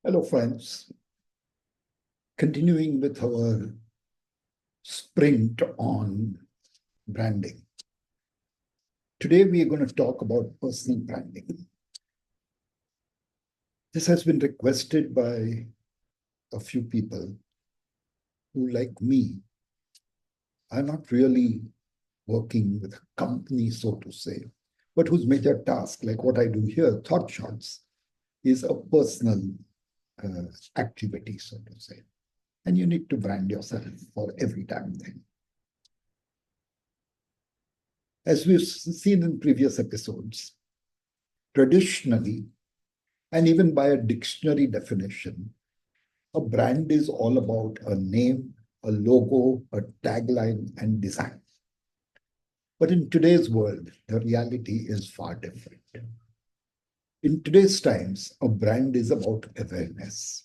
Hello, friends. Continuing with our sprint on branding. Today, we are going to talk about personal branding. This has been requested by a few people who, like me, are not really working with a company, so to say, but whose major task, like what I do here, Thought Shots, is a personal activity, so to say. And you need to brand yourself for every damn thing. As we've seen in previous episodes, traditionally, and even by a dictionary definition, a brand is all about a name, a logo, a tagline, and design. But in today's world, the reality is far different. In today's times, a brand is about awareness.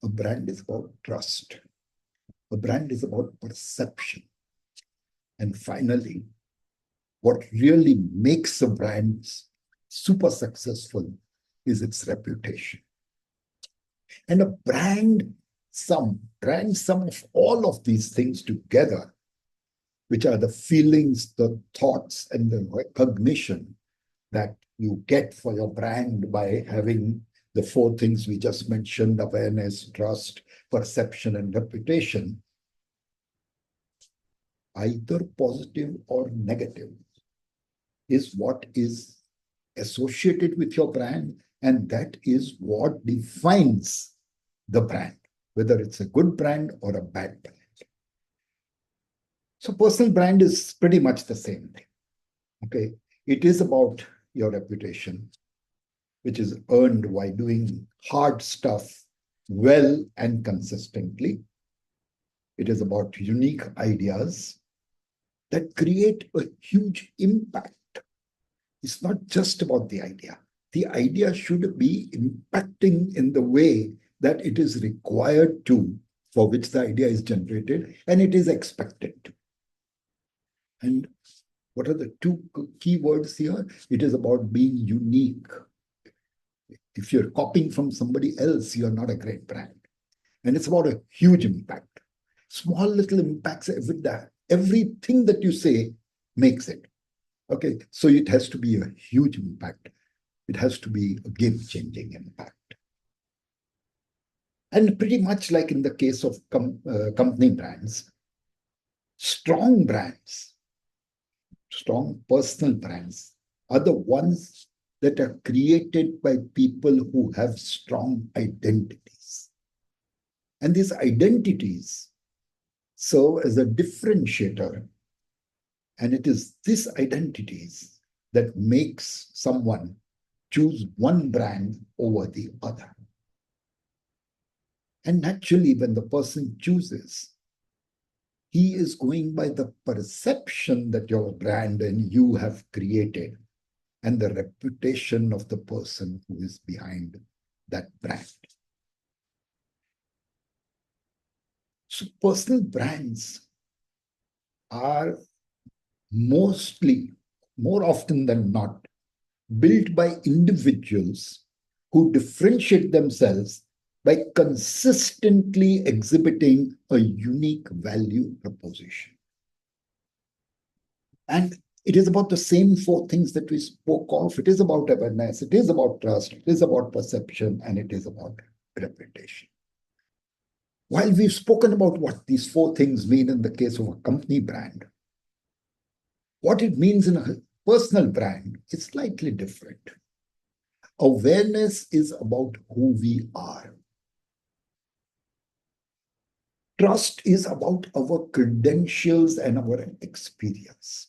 A brand is about trust. A brand is about perception. And finally, what really makes a brand super successful is its reputation. And a brand sum of all of these things together, which are the feelings, the thoughts, and the recognition that you get for your brand by having the four things we just mentioned: awareness, trust, perception, and reputation, either positive or negative, is what is associated with your brand, and that is what defines the brand, whether it's a good brand or a bad brand. So personal brand is pretty much the same thing. Okay. It is about your reputation, which is earned by doing hard stuff well and consistently. It is about unique ideas that create a huge impact. It's not just about the idea. The idea should be impacting in the way that it is required to, for which the idea is generated, and it is expected to. And what are the two key words here? It is about being unique. If you're copying from somebody else, you're not a great brand. And it's about a huge impact. Small little impacts, everything that you say makes it. Okay, so it has to be a huge impact. It has to be a game-changing impact. And pretty much like in the case of company brands, strong brands, strong personal brands are the ones that are created by people who have strong identities. And these identities serve as a differentiator. And it is these identities that makes someone choose one brand over the other. And naturally, when the person chooses, he is going by the perception that your brand and you have created and the reputation of the person who is behind that brand. So personal brands are mostly, more often than not, built by individuals who differentiate themselves by consistently exhibiting a unique value proposition. And it is about the same four things that we spoke of. It is about awareness, it is about trust, it is about perception, and it is about reputation. While we've spoken about what these four things mean in the case of a company brand, what it means in a personal brand is slightly different. Awareness is about who we are. Trust is about our credentials and our experience.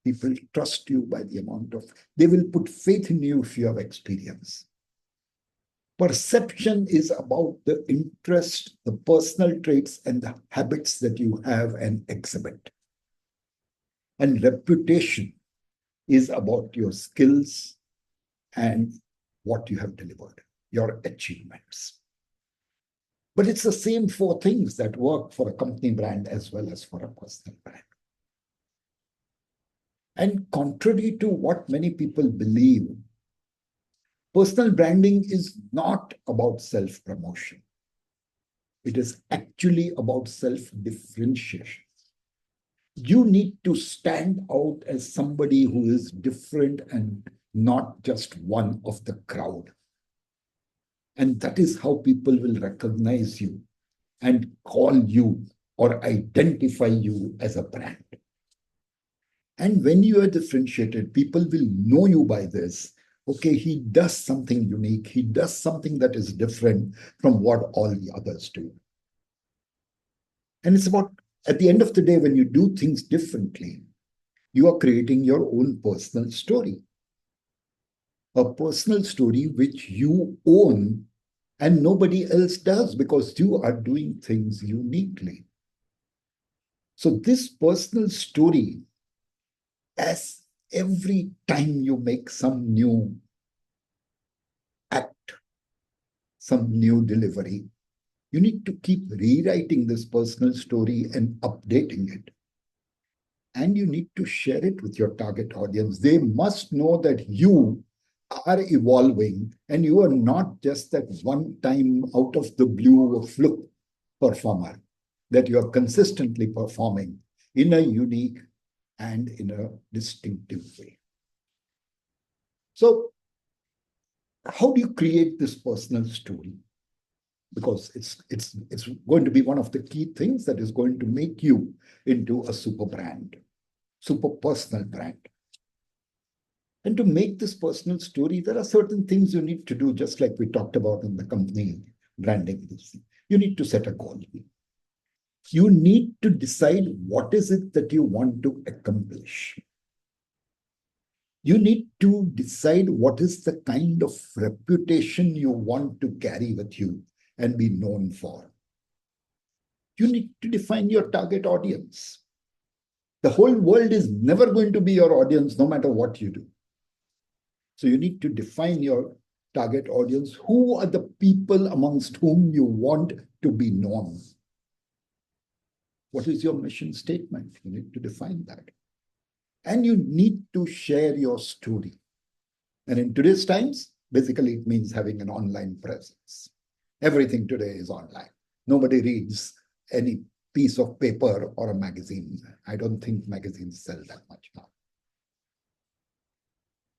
People trust you by the amount of, they will put faith in you if you have experience. Perception is about the interest, the personal traits, and the habits that you have and exhibit. And reputation is about your skills and what you have delivered, your achievements. But it's the same four things that work for a company brand as well as for a personal brand. And contrary to what many people believe, Personal branding is not about self-promotion. It is actually about self-differentiation. You need to stand out as somebody who is different and not just one of the crowd. And that is how people will recognize you and call you or identify you as a brand. And when you are differentiated, people will know you by this. Okay, he does something unique. He does something that is different from what all the others do. And it's about, at the end of the day, when you do things differently, you are creating your own personal story. A personal story which you own and nobody else does because you are doing things uniquely. So this personal story, as every time you make some new act, some new delivery, you need to keep rewriting this personal story and updating it. And you need to share it with your target audience. They must know that you are evolving and you are not just that one time out of the blue fluke performer, that you are consistently performing in a unique and in a distinctive way. So how do you create this personal story? Because it's going to be one of the key things that is going to make you into a super brand, super personal brand. And to make this personal story, there are certain things you need to do, just like we talked about in the company branding. You need to set a goal. You need to decide what is it that you want to accomplish. You need to decide what is the kind of reputation you want to carry with you and be known for. You need to define your target audience. The whole world is never going to be your audience, no matter what you do. So you need to define your target audience. Who are the people amongst whom you want to be known? What is your mission statement? You need to define that. And you need to share your story. And in today's times, basically it means having an online presence. Everything today is online. Nobody reads any piece of paper or a magazine. I don't think magazines sell that much now.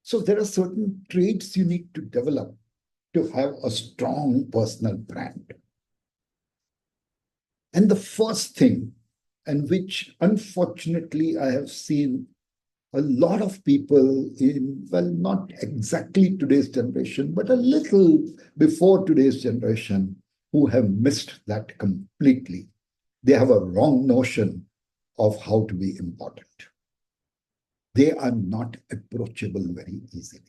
So there are certain traits you need to develop to have a strong personal brand. And the first thing, and which unfortunately I have seen a lot of people in, well, not exactly today's generation, but a little before today's generation, who have missed that completely. They have a wrong notion of how to be important. They are not approachable very easily.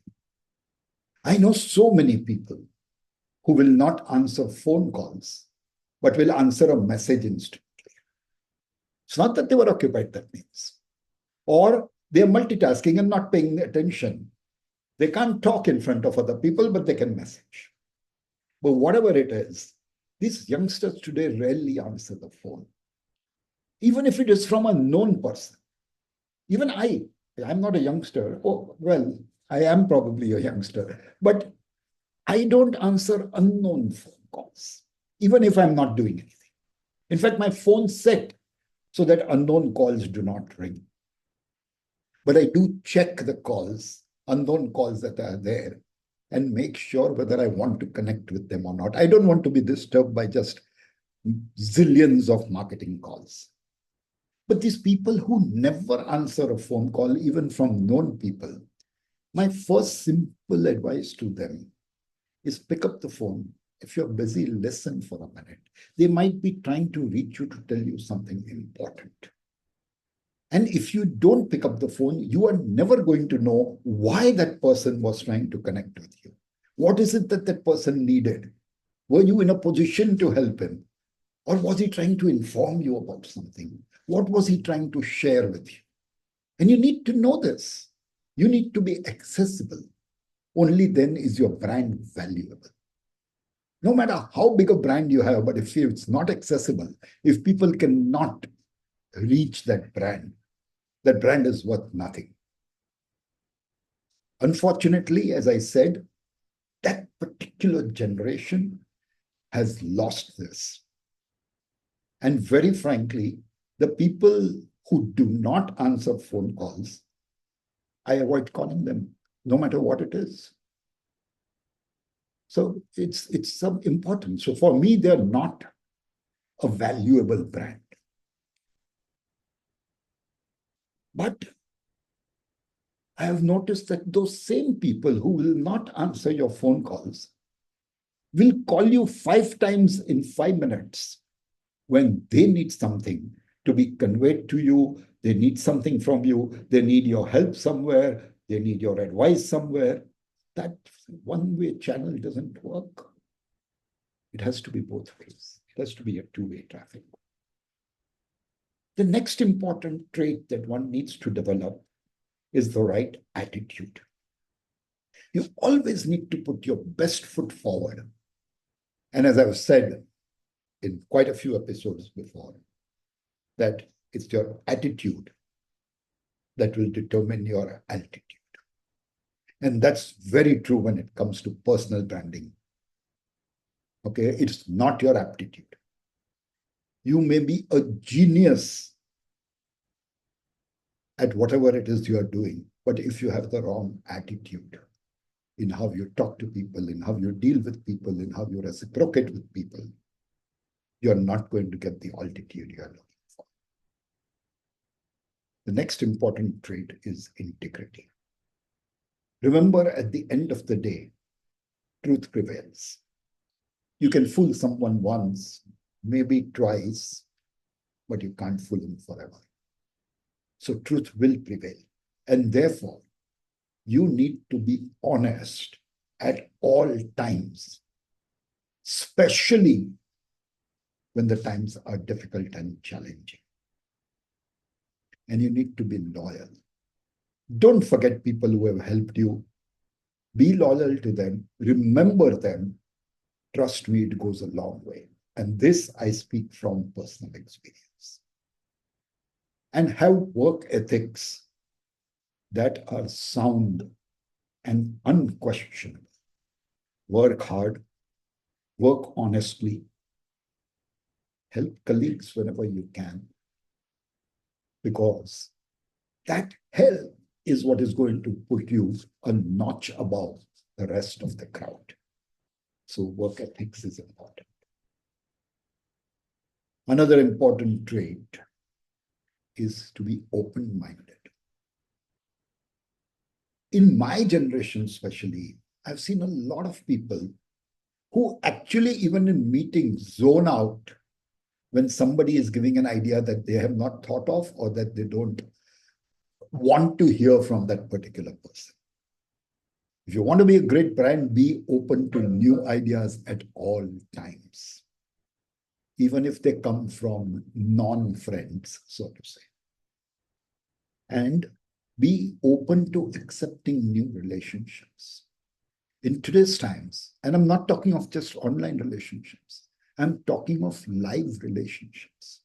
I know so many people who will not answer phone calls, but will answer a message instantly. It's not that they were occupied, that means. Or they're multitasking and not paying attention. They can't talk in front of other people, but they can message. But whatever it is, these youngsters today rarely answer the phone. Even if it is from a known person. Even I'm not a youngster. Oh, well, I am probably a youngster, but I don't answer unknown phone calls, even if I'm not doing anything. In fact, my phone's set so that unknown calls do not ring. But I do check the calls, unknown calls that are there, and make sure whether I want to connect with them or not. I don't want to be disturbed by just zillions of marketing calls. But these people who never answer a phone call, even from known people, my first simple advice to them is pick up the phone. If you're busy, listen for a minute. They might be trying to reach you to tell you something important. And if you don't pick up the phone, you are never going to know why that person was trying to connect with you. What is it that that person needed? Were you in a position to help him? Or was he trying to inform you about something? What was he trying to share with you? And you need to know this. You need to be accessible. Only then is your brand valuable. No matter how big a brand you have, but if it's not accessible, if people cannot reach that brand is worth nothing. Unfortunately, as I said, That particular generation has lost this. And very frankly, the people who do not answer phone calls, I avoid calling them, no matter what it is. So it's some important. So for me, they're not a valuable brand. But I have noticed that those same people who will not answer your phone calls will call you 5 times in 5 minutes when they need something to be conveyed to you. They need something from you. They need your help somewhere. They need your advice somewhere. That one-way channel doesn't work. It has to be both ways. It has to be a two-way traffic. The next important trait that one needs to develop is the right attitude. You always need to put your best foot forward. And as I've said in quite a few episodes before, that it's your attitude that will determine your altitude. And that's very true when it comes to personal branding. Okay, it's not your aptitude. You may be a genius at whatever it is you are doing, but if you have the wrong attitude in how you talk to people, in how you deal with people, in how you reciprocate with people, you're not going to get the altitude you're looking for. The next important trait is integrity. Remember, at the end of the day, truth prevails. You can fool someone once, maybe twice, but you can't fool him forever. So truth will prevail. And therefore, you need to be honest at all times, especially when the times are difficult and challenging. And you need to be loyal. Don't forget people who have helped you. Be loyal to them. Remember them. Trust me, it goes a long way. And this I speak from personal experience. And have work ethics that are sound and unquestionable. Work hard, work honestly, help colleagues whenever you can, because that help is what is going to put you a notch above the rest of the crowd. So work ethics is important. Another important trait is to be open-minded. In my generation especially, I've seen a lot of people who actually, even in meetings, zone out when somebody is giving an idea that they have not thought of or that they don't want to hear from that particular person. If you want to be a great brand, be open to new ideas at all times, even if they come from non-friends, so to say. And be open to accepting new relationships. In today's times, and I'm not talking of just online relationships, I'm talking of live relationships.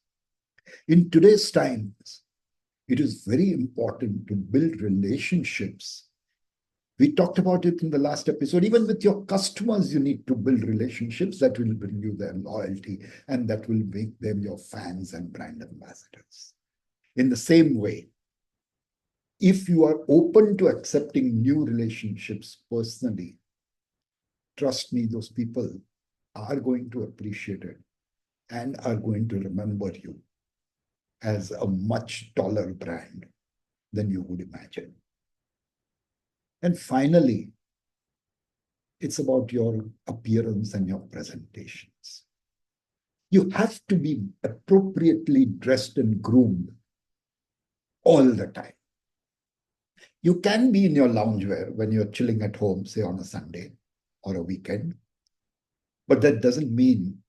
In today's times, it is very important to build relationships. We talked about it in the last episode. Even with your customers, you need to build relationships that will bring you their loyalty and that will make them your fans and brand ambassadors. In the same way, if you are open to accepting new relationships personally, trust me, those people are going to appreciate it and are going to remember you as a much taller brand than you would imagine. And finally, it's about your appearance and your presentations. You have to be appropriately dressed and groomed all the time. You can be in your loungewear when you're chilling at home, say on a Sunday or a weekend, but that doesn't mean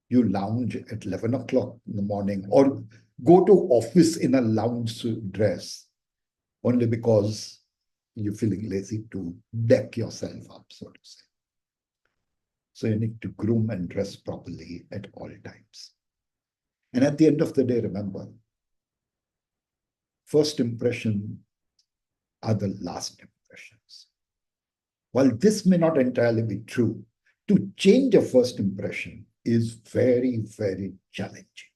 you lounge at 11 o'clock in the morning or go to office in a lounge dress only because you're feeling lazy to deck yourself up, so to say. So you need to groom and dress properly at all times. And at the end of the day, remember, first impression are the last impressions. While this may not entirely be true, to change a first impression is very, very challenging.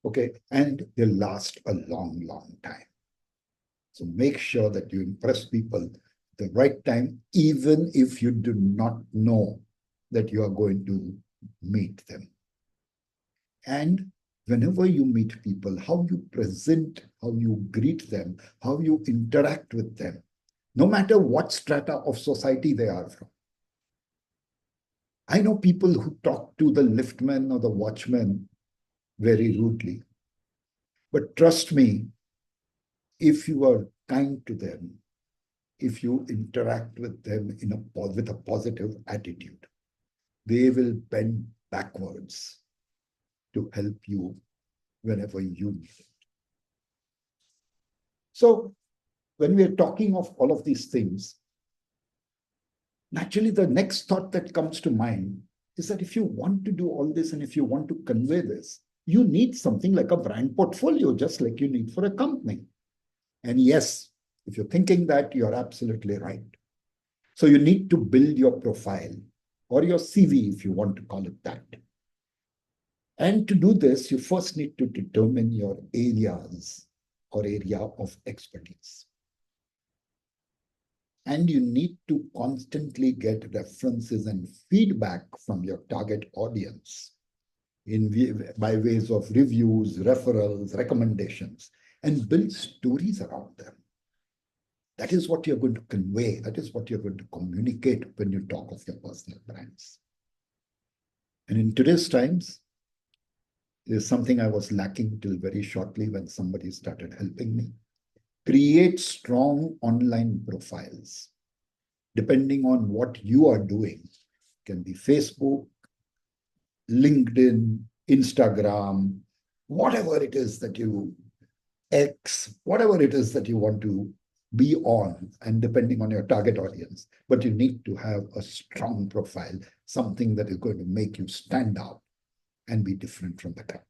Okay, and they last a long, long time. So make sure that you impress people the right time, even if you do not know that you are going to meet them. And whenever you meet people, how you present, how you greet them, how you interact with them, no matter what strata of society they are from. I know people who talk to the liftman or the watchman very rudely. But trust me, if you are kind to them, if you interact with them with a positive attitude, they will bend backwards to help you whenever you need it. So when we are talking of all of these things, naturally the next thought that comes to mind is that if you want to do all this and if you want to convey this, you need something like a brand portfolio, just like you need for a company. And yes, if you're thinking that, you're absolutely right. So you need to build your profile or your CV, if you want to call it that. And to do this, you first need to determine your areas or area of expertise. And you need to constantly get references and feedback from your target audience by ways of reviews, referrals, recommendations, and build stories around them. That is what you're going to convey. That is what you're going to communicate when you talk of your personal brands. And in today's times, there's something I was lacking till very shortly when somebody started helping me. Create strong online profiles. Depending on what you are doing, it can be Facebook, LinkedIn, Instagram, whatever it is that you, X, whatever it is that you want to be on, and depending on your target audience, but you need to have a strong profile, something that is going to make you stand out and be different from the crowd.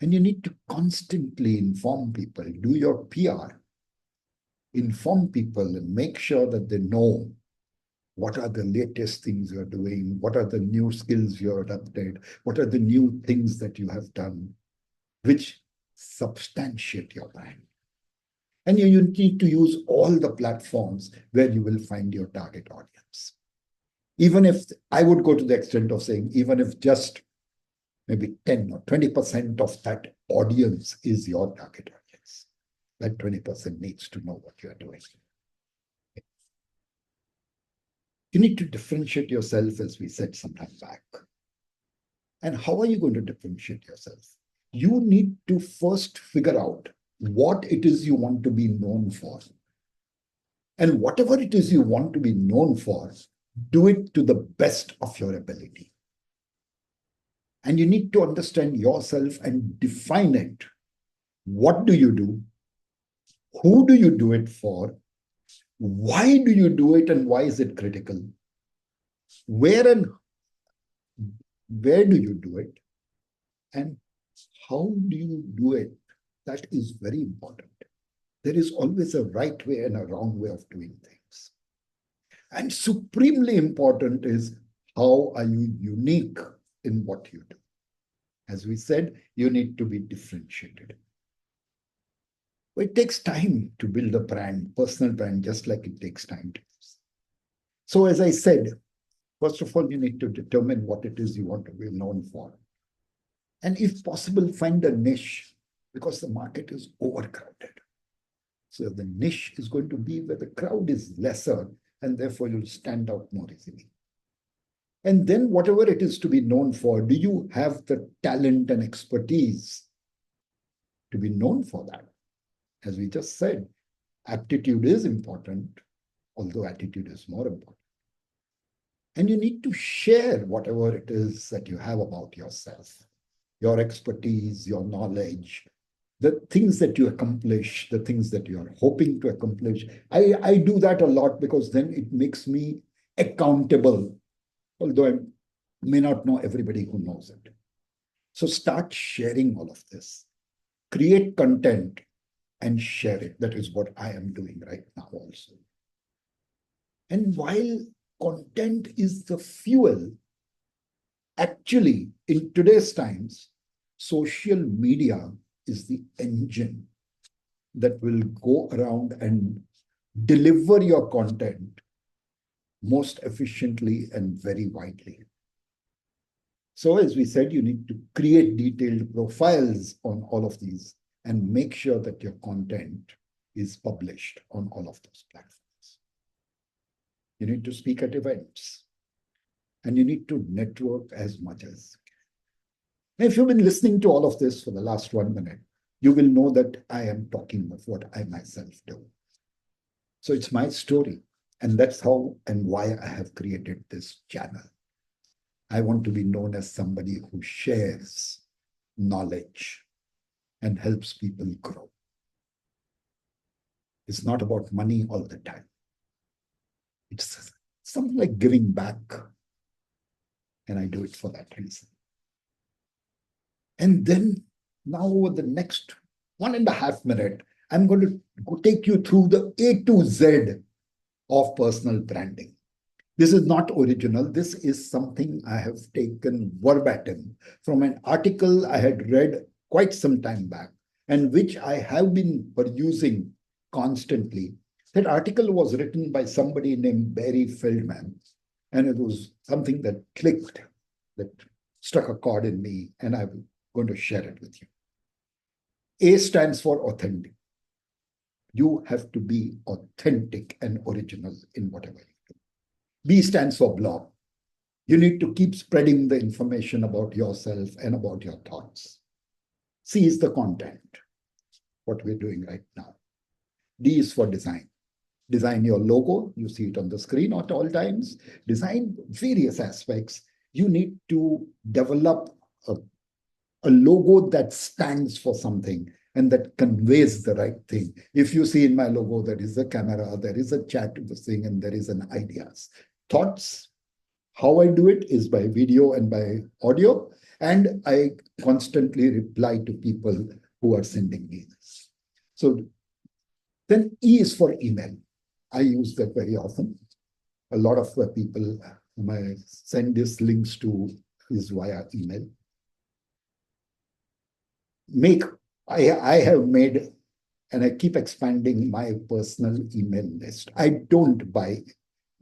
And you need to constantly inform people, do your PR, inform people and make sure that they know what are the latest things you're doing, what are the new skills you're adopted, what are the new things that you have done, which substantiate your brand. And you need to use all the platforms where you will find your target audience. Even if I would go to the extent of saying, even if just maybe 10 or 20% of that audience is your target audience, that 20% needs to know what you're doing. You need to differentiate yourself, as we said some time back. And how are you going to differentiate yourself? You need to first figure out what it is you want to be known for. And whatever it is you want to be known for, do it to the best of your ability. And you need to understand yourself and define it. What do you do? Who do you do it for? Why do you do it and why is it critical? Where do you do it? And how do you do it? That is very important. There is always a right way and a wrong way of doing things. And supremely important is, how are you unique in what you do? As we said, you need to be differentiated. It takes time to build a brand, personal brand, just like it takes time to use. So as I said, first of all, you need to determine what it is you want to be known for. And if possible, find a niche, because the market is overcrowded. So the niche is going to be where the crowd is lesser, and therefore you'll stand out more easily. And then whatever it is to be known for, do you have the talent and expertise to be known for that? As we just said, aptitude is important, although attitude is more important. And you need to share whatever it is that you have about yourself, your expertise, your knowledge, the things that you accomplish, the things that you are hoping to accomplish. I do that a lot because then it makes me accountable, although I may not know everybody who knows it. So start sharing all of this. Create content and share it. That is what I am doing right now also. And while content is the fuel, actually, in today's times, social media is the engine that will go around and deliver your content most efficiently and very widely. So, as we said, you need to create detailed profiles on all of these and make sure that your content is published on all of those platforms. You need to speak at events and you need to network as much as. Now, if you've been listening to all of this for the last 1 minute, you will know that I am talking of what I myself do. So it's my story. And that's how and why I have created this channel. I want to be known as somebody who shares knowledge and helps people grow. It's not about money all the time. It's something like giving back. And I do it for that reason. And then now over the next 1.5 minutes, I'm going to take you through the A to Z of personal branding. This is not original. This is something I have taken verbatim from an article I had read quite some time back and which I have been perusing constantly. That article was written by somebody named Barry Feldman, and it was something that clicked, that struck a chord in me, and I'm going to share it with you. A stands for authentic. You have to be authentic and original in whatever you do. B stands for blog. You need to keep spreading the information about yourself and about your thoughts. C is the content, what we're doing right now. D is for design. Design your logo. You see it on the screen at all times. Design various aspects. You need to develop a logo that stands for something and that conveys the right thing. If you see in my logo, there is a camera, there is a chat thing, and there is an ideas. Thoughts, how I do it is by video and by audio, and I constantly reply to people who are sending me this. So then E is for email. I use that very often. A lot of people whom I send these links to is via email. I have made, and I keep expanding my personal email list. I don't buy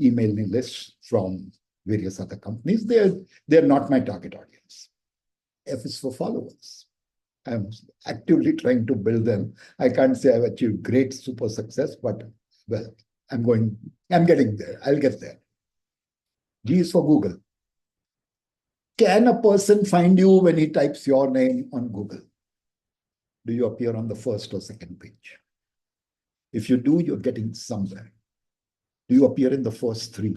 email lists from various other companies. They're not my target audience. F is for followers. I'm actively trying to build them. I can't say I've achieved great super success, but well, I'm getting there. I'll get there. G is for Google. Can a person find you when he types your name on Google? Do you appear on the first or second page? If you do, you're getting somewhere. Do you appear in the first three?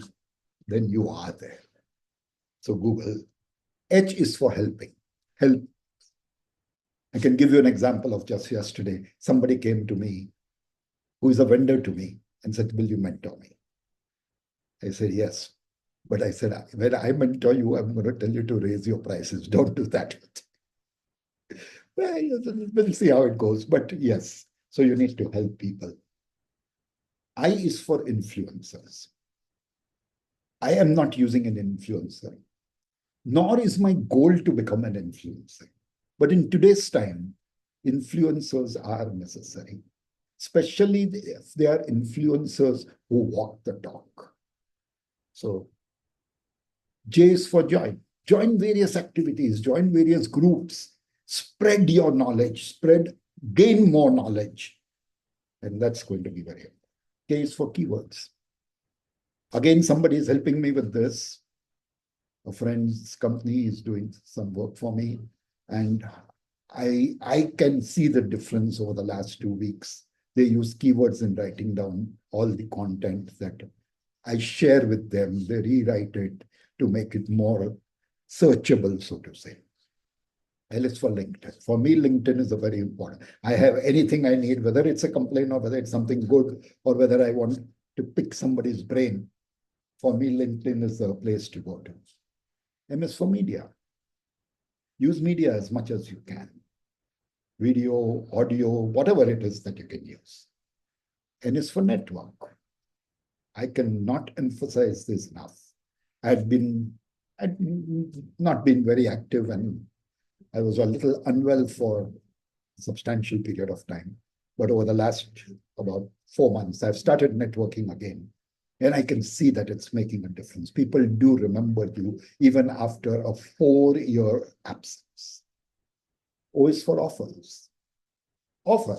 Then you are there. So Google. H is for helping. Help. I can give you an example of just yesterday. Somebody came to me who is a vendor to me and said, will you mentor me? I said, yes. But I said, when I mentor you, I'm going to tell you to raise your prices. Don't do that. Well, we'll see how it goes. But yes, so you need to help people. I is for influencers. I am not using an influencer, nor is my goal to become an influencer. But in today's time, influencers are necessary, especially if they are influencers who walk the talk. So J is for join. Join various activities, join various groups, spread your knowledge, gain more knowledge. And that's going to be very important. K is for keywords. Again, somebody is helping me with this. A friend's company is doing some work for me. And I can see the difference over the last 2 weeks. They use keywords in writing down all the content that I share with them. They rewrite it to make it more searchable, so to say. L is for LinkedIn. For me, LinkedIn is a very important. I have anything I need, whether it's a complaint or whether it's something good or whether I want to pick somebody's brain. For me, LinkedIn is the place to go to. M is for media. Use media as much as you can. Video, audio, whatever it is that you can use. N is for network. I cannot emphasize this enough. I'd not been very active, and I was a little unwell for a substantial period of time. But over the last about 4 months, I've started networking again. And I can see that it's making a difference. People do remember you even after a 4-year absence. O is for offers. Offer.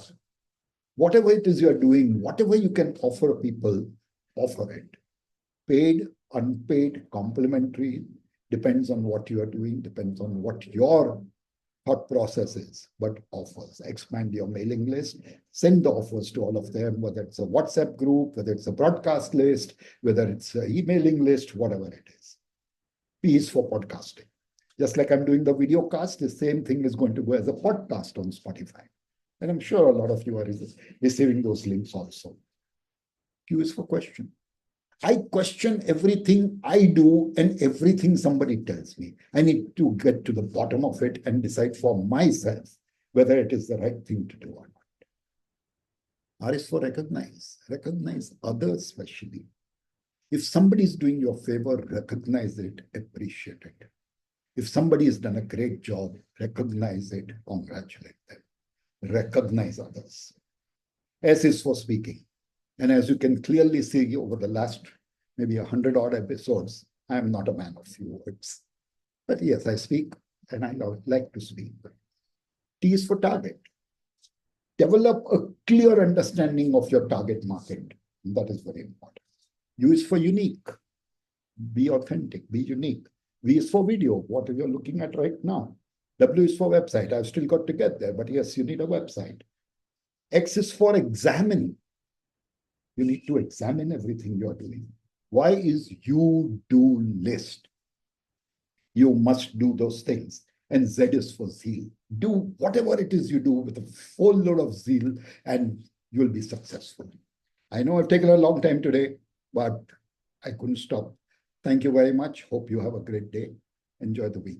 Whatever it is you're doing, whatever you can offer people, offer it. Paid, unpaid, complimentary, depends on what you are doing, depends on what your thought process is, but offers. Expand your mailing list, send the offers to all of them, whether it's a WhatsApp group, whether it's a broadcast list, whether it's an emailing list, whatever it is. P is for podcasting. Just like I'm doing the video cast, the same thing is going to go as a podcast on Spotify. And I'm sure a lot of you are receiving those links also. Q is for question. I question everything I do and everything somebody tells me. I need to get to the bottom of it and decide for myself whether it is the right thing to do or not. R is for recognize. Recognize others especially. If somebody is doing you a favor, recognize it, appreciate it. If somebody has done a great job, recognize it, congratulate them. Recognize others. S is for speaking. And as you can clearly see over the last maybe 100-odd episodes, I am not a man of few words. But yes, I speak and I like to speak. T is for target. Develop a clear understanding of your target market. That is very important. U is for unique. Be authentic, be unique. V is for video, what you're looking at right now. W is for website. I've still got to get there, but yes, you need a website. X is for examine. You need to examine everything you're doing. Y is you do list. You must do those things. And Z is for zeal. Do whatever it is you do with a full load of zeal and you'll be successful. I know I've taken a long time today, but I couldn't stop. Thank you very much. Hope you have a great day. Enjoy the week.